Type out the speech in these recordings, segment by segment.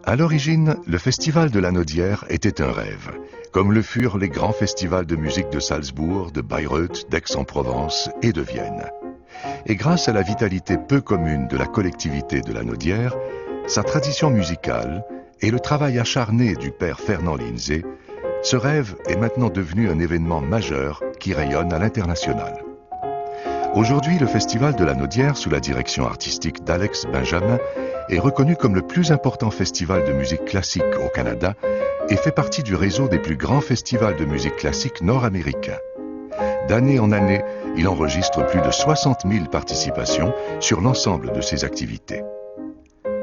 À l'origine, le Festival de la Naudière était un rêve, comme le furent les grands festivals de musique de Salzbourg, de Bayreuth, d'Aix-en-Provence et de Vienne. Et grâce à la vitalité peu commune de la collectivité de la Naudière, sa tradition musicale et le travail acharné du père Fernand Lindsay, ce rêve est maintenant devenu un événement majeur qui rayonne à l'international. Aujourd'hui, le Festival de la Naudière, sous la direction artistique d'Alex Benjamin, est reconnu comme le plus important festival de musique classique au Canada et fait partie du réseau des plus grands festivals de musique classique nord-américains. D'année en année, il enregistre plus de 60 000 participations sur l'ensemble de ses activités.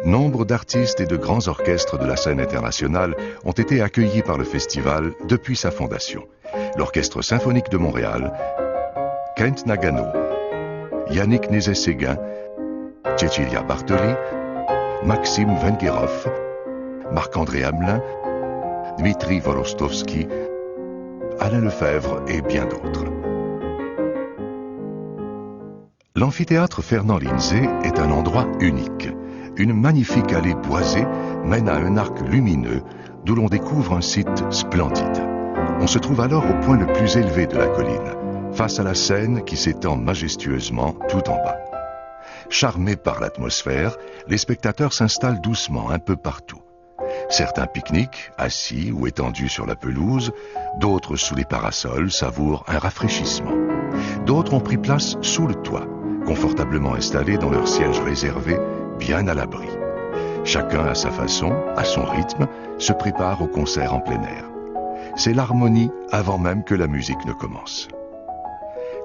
Nombre d'artistes et de grands orchestres de la scène internationale ont été accueillis par le festival depuis sa fondation. L'Orchestre symphonique de Montréal, Kent Nagano, Yannick Nézet-Séguin, Cecilia Bartoli, Maxime Vengerov, Marc-André Hamelin, Dmitri Vorostovski, Alain Lefebvre et bien d'autres. L'amphithéâtre Fernand Lindsay est un endroit unique. Une magnifique allée boisée mène à un arc lumineux d'où l'on découvre un site splendide. On se trouve alors au point le plus élevé de la colline, face à la Seine qui s'étend majestueusement tout en bas. Charmés par l'atmosphère, les spectateurs s'installent doucement un peu partout. Certains pique-niquent, assis ou étendus sur la pelouse, d'autres sous les parasols savourent un rafraîchissement. D'autres ont pris place sous le toit, confortablement installés dans leurs sièges réservés, bien à l'abri. Chacun à sa façon, à son rythme, se prépare au concert en plein air. C'est l'harmonie avant même que la musique ne commence.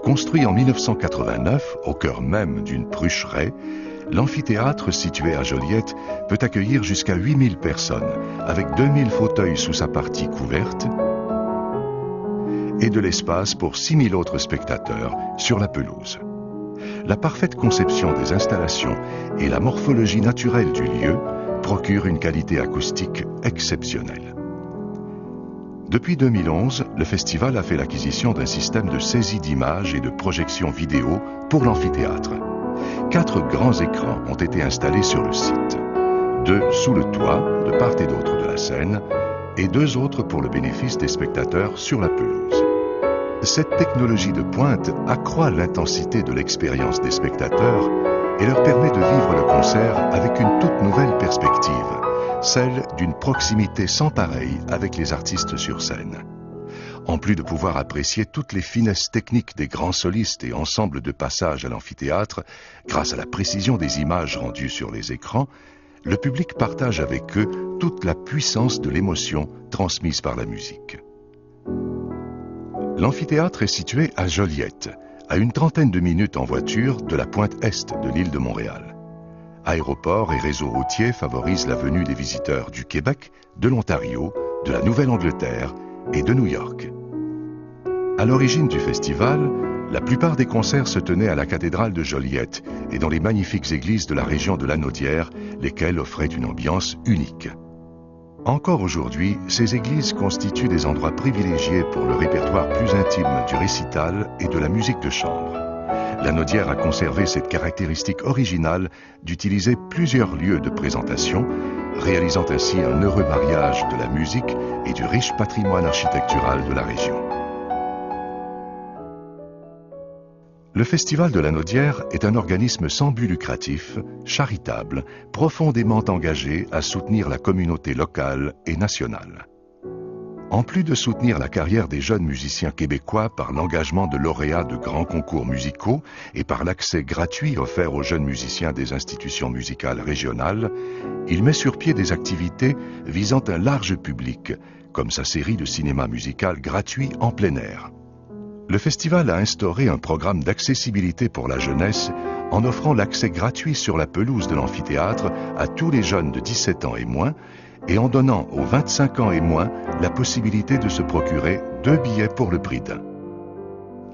Construit en 1989, au cœur même d'une prucheraie, l'amphithéâtre situé à Joliette peut accueillir jusqu'à 8000 personnes, avec 2000 fauteuils sous sa partie couverte et de l'espace pour 6000 autres spectateurs sur la pelouse. La parfaite conception des installations et la morphologie naturelle du lieu procurent une qualité acoustique exceptionnelle. Depuis 2011, le festival a fait l'acquisition d'un système de saisie d'images et de projection vidéo pour l'amphithéâtre. 4 grands écrans ont été installés sur le site. 2 sous le toit, de part et d'autre de la scène, et 2 autres pour le bénéfice des spectateurs sur la pelouse. Cette technologie de pointe accroît l'intensité de l'expérience des spectateurs et leur permet de vivre le concert avec une toute nouvelle perspective, celle d'une proximité sans pareille avec les artistes sur scène. En plus de pouvoir apprécier toutes les finesses techniques des grands solistes et ensembles de passages à l'amphithéâtre, grâce à la précision des images rendues sur les écrans, le public partage avec eux toute la puissance de l'émotion transmise par la musique. L'amphithéâtre est situé à Joliette, à une trentaine de minutes en voiture de la pointe est de l'île de Montréal. Aéroports et réseaux routiers favorisent la venue des visiteurs du Québec, de l'Ontario, de la Nouvelle-Angleterre et de New York. À l'origine du festival, la plupart des concerts se tenaient à la cathédrale de Joliette et dans les magnifiques églises de la région de la Naudière, lesquelles offraient une ambiance unique. Encore aujourd'hui, ces églises constituent des endroits privilégiés pour le répertoire plus intime du récital et de la musique de chambre. La Naudière a conservé cette caractéristique originale d'utiliser plusieurs lieux de présentation, réalisant ainsi un heureux mariage de la musique et du riche patrimoine architectural de la région. Le Festival de la Naudière est un organisme sans but lucratif, charitable, profondément engagé à soutenir la communauté locale et nationale. En plus de soutenir la carrière des jeunes musiciens québécois par l'engagement de lauréats de grands concours musicaux et par l'accès gratuit offert aux jeunes musiciens des institutions musicales régionales, il met sur pied des activités visant un large public, comme sa série de cinéma musical gratuit en plein air. Le festival a instauré un programme d'accessibilité pour la jeunesse en offrant l'accès gratuit sur la pelouse de l'amphithéâtre à tous les jeunes de 17 ans et moins et en donnant aux 25 ans et moins la possibilité de se procurer 2 billets pour le prix d'un.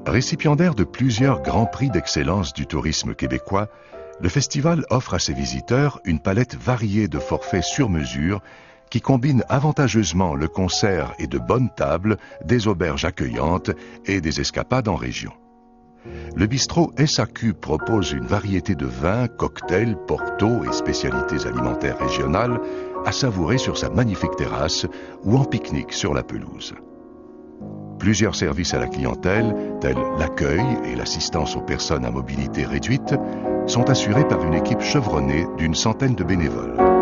Récipiendaire de plusieurs grands prix d'excellence du tourisme québécois, le festival offre à ses visiteurs une palette variée de forfaits sur mesure qui combine avantageusement le concert et de bonnes tables, des auberges accueillantes et des escapades en région. Le bistrot SAQ propose une variété de vins, cocktails, portos et spécialités alimentaires régionales à savourer sur sa magnifique terrasse ou en pique-nique sur la pelouse. Plusieurs services à la clientèle, tels l'accueil et l'assistance aux personnes à mobilité réduite, sont assurés par une équipe chevronnée d'une centaine de bénévoles.